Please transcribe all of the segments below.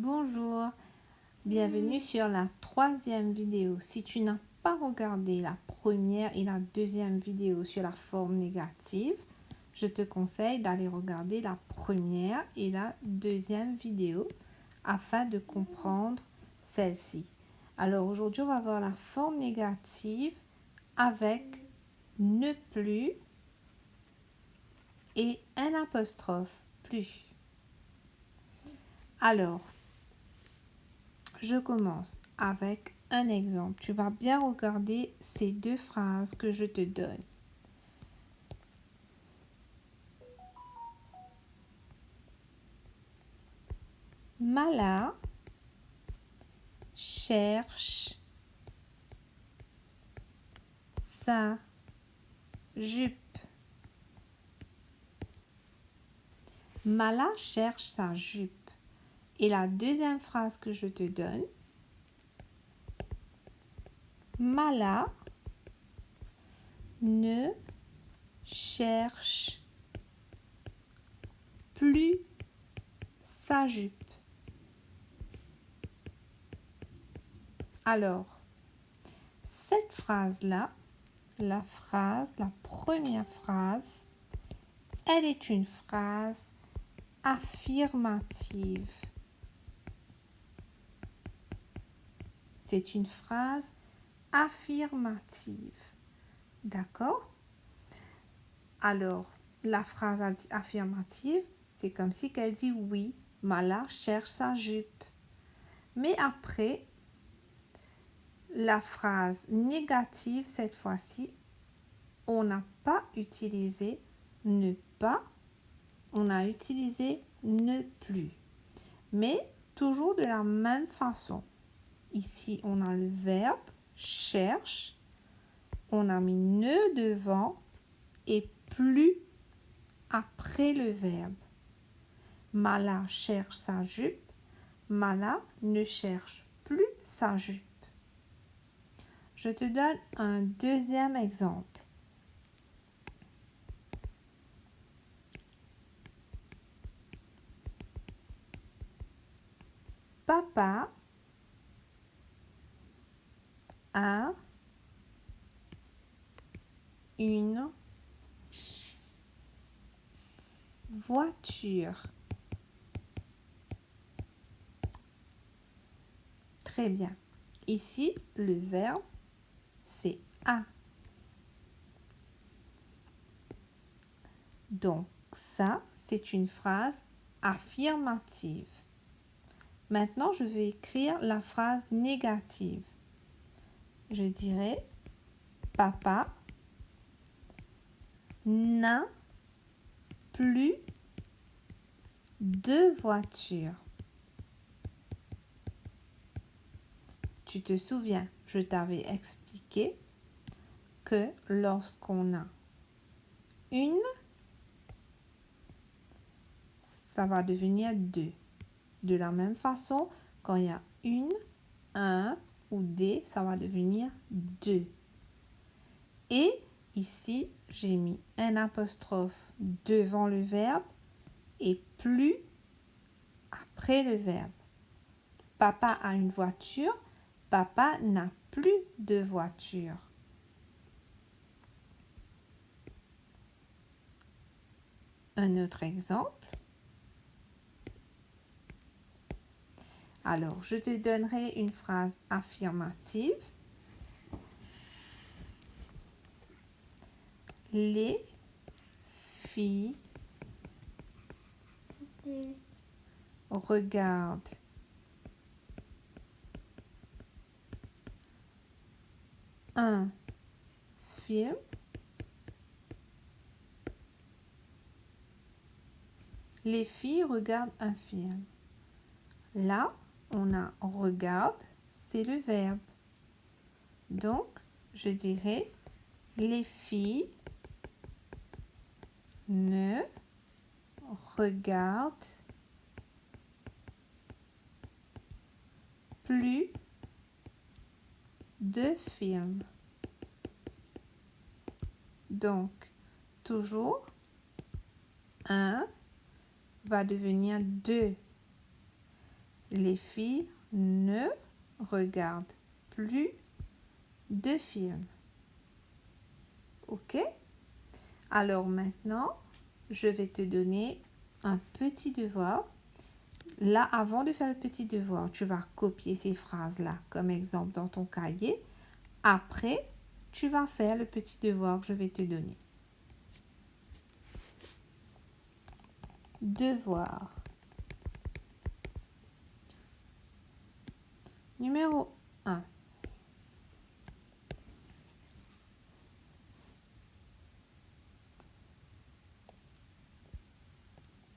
Bonjour, bienvenue sur la troisième vidéo. Si tu n'as pas regardé la première et la deuxième vidéo sur la forme négative, je te conseille d'aller regarder la première et la deuxième vidéo afin de comprendre celle-ci. Alors aujourd'hui, on va voir la forme négative avec ne plus et un apostrophe plus. Alors, je commence avec un exemple. Tu vas bien regarder ces deux phrases que je te donne. Mala cherche sa jupe. Mala cherche sa jupe. Et la deuxième phrase que je te donne. Mala ne cherche plus sa jupe. Alors, cette phrase-là, la première phrase, elle est une phrase affirmative. C'est une phrase affirmative. D'accord? Alors, la phrase affirmative, c'est comme si qu'elle dit oui, Mala cherche sa jupe. Mais après, la phrase négative, cette fois-ci, on n'a pas utilisé ne pas, on a utilisé ne plus. Mais toujours de la même façon. Ici, on a le verbe cherche, on a mis ne devant et plus après le verbe. Mala cherche sa jupe, Mala ne cherche plus sa jupe. Je te donne un deuxième exemple. Papa a une voiture. Très bien. Ici, le verbe, c'est a. Donc, ça, c'est une phrase affirmative. Maintenant, je vais écrire la phrase négative. Je dirais, papa n'a plus de voiture. Tu te souviens, je t'avais expliqué que lorsqu'on a une, ça va devenir deux. De la même façon, quand il y a une, un ou des, ça va devenir deux. Et ici, j'ai mis un apostrophe devant le verbe et plus après le verbe. Papa a une voiture, papa n'a plus de voiture. Un autre exemple. Alors, je te donnerai une phrase affirmative. Les filles regardent un film Les filles regardent un film. Là, on a regarde, c'est le verbe. Donc, je dirais les filles ne regardent plus de films. Donc, toujours, un va devenir deux. Les filles ne regardent plus de films. OK? Alors maintenant, je vais te donner un petit devoir. Là, avant de faire le petit devoir, tu vas copier ces phrases-là comme exemple dans ton cahier. Après, tu vas faire le petit devoir que je vais te donner. Devoir. Numéro 1.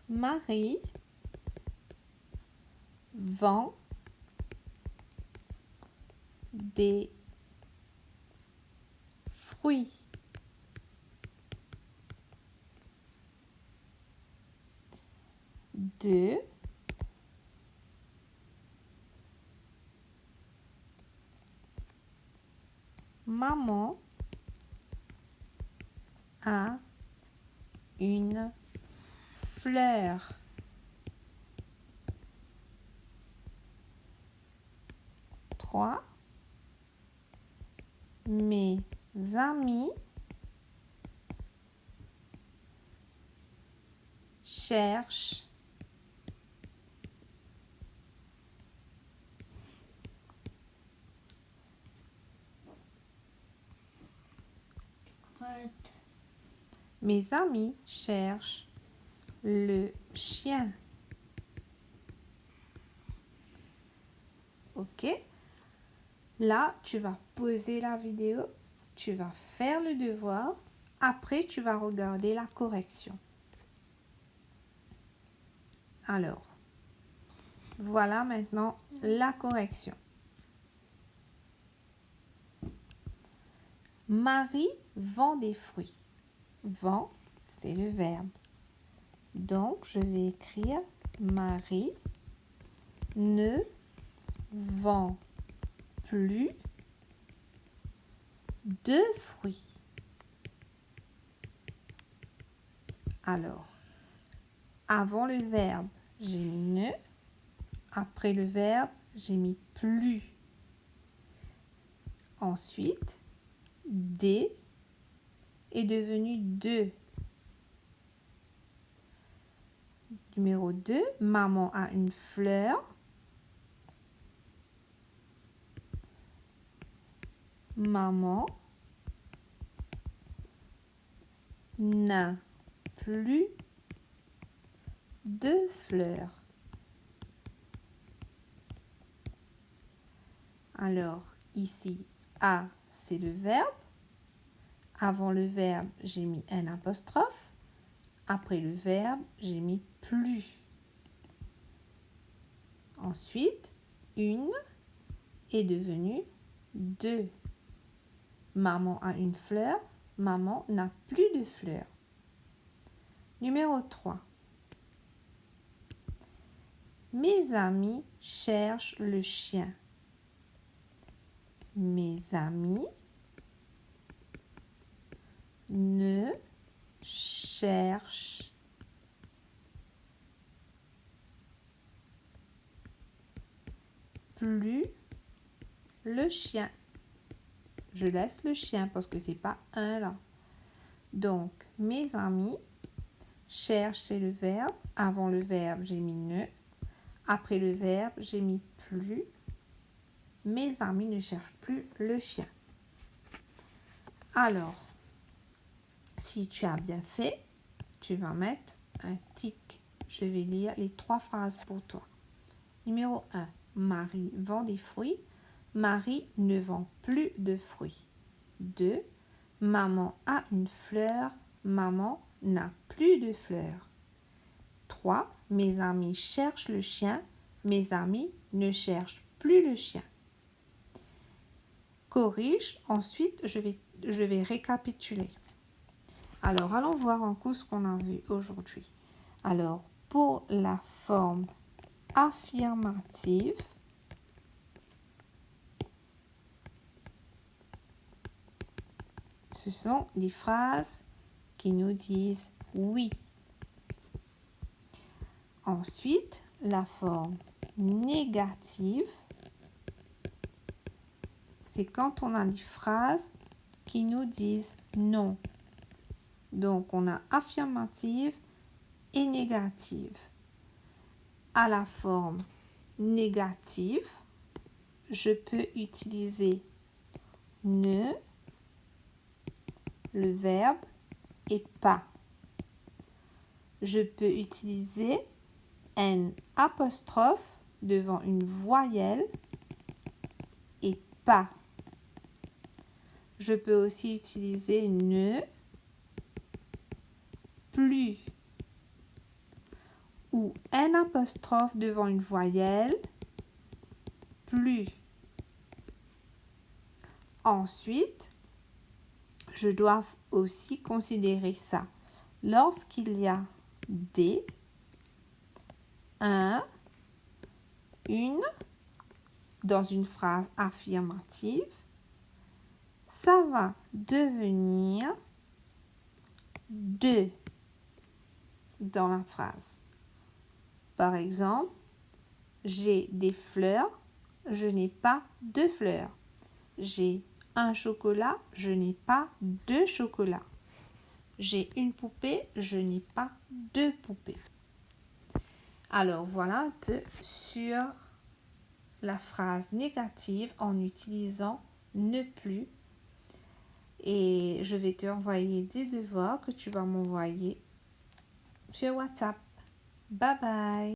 Marie vend des fruits. 2. Maman a une fleur. 3. Mes amis cherchent mes amis cherchent le chien. OK? Là, tu vas poser la vidéo, tu vas faire le devoir, après tu vas regarder la correction. Alors, voilà maintenant la correction. Marie vend des fruits. Vend, c'est le verbe. Donc, je vais écrire Marie ne vend plus de fruits. Alors, avant le verbe, j'ai mis ne. Après le verbe, j'ai mis plus. Ensuite, des est devenu de. Numéro 2, maman a une fleur. Maman n'a plus de fleurs. Alors, ici, a, c'est le verbe. Avant le verbe, j'ai mis un apostrophe. Après le verbe, j'ai mis plus. Ensuite, une est devenue deux. Maman a une fleur. Maman n'a plus de fleurs. Numéro 3. Mes amis cherchent le chien. Mes amis ne cherchent plus le chien. Je laisse le chien parce que c'est pas un là. Donc, mes amis cherchent, c'est le verbe. Avant le verbe, j'ai mis ne. Après le verbe, j'ai mis plus. Mes amis ne cherchent plus le chien. Alors, si tu as bien fait, tu vas mettre un tic. Je vais lire les 3 phrases pour toi. Numéro 1. Marie vend des fruits. Marie ne vend plus de fruits. 2. Maman a une fleur. Maman n'a plus de fleurs. 3. Mes amis cherchent le chien. Mes amis ne cherchent plus le chien. Corrige. Ensuite, je vais récapituler. Alors, allons voir en cours ce qu'on a vu aujourd'hui. Alors, pour la forme affirmative, ce sont des phrases qui nous disent oui. Ensuite, la forme négative, c'est quand on a des phrases qui nous disent non. Donc, on a affirmative et négative. À la forme négative, je peux utiliser ne, le verbe et pas. Je peux utiliser un apostrophe devant une voyelle et pas. Je peux aussi utiliser ne, plus ou un apostrophe devant une voyelle, plus. Ensuite, je dois aussi considérer ça. Lorsqu'il y a des, un, une dans une phrase affirmative, ça va devenir de dans la phrase. Par exemple, j'ai des fleurs, je n'ai pas de fleurs. J'ai un chocolat, je n'ai pas de chocolat. J'ai une poupée, je n'ai pas de poupée. Alors voilà un peu sur la phrase négative en utilisant ne plus. Et je vais te envoyer des devoirs que tu vas m'envoyer sur WhatsApp. Bye bye!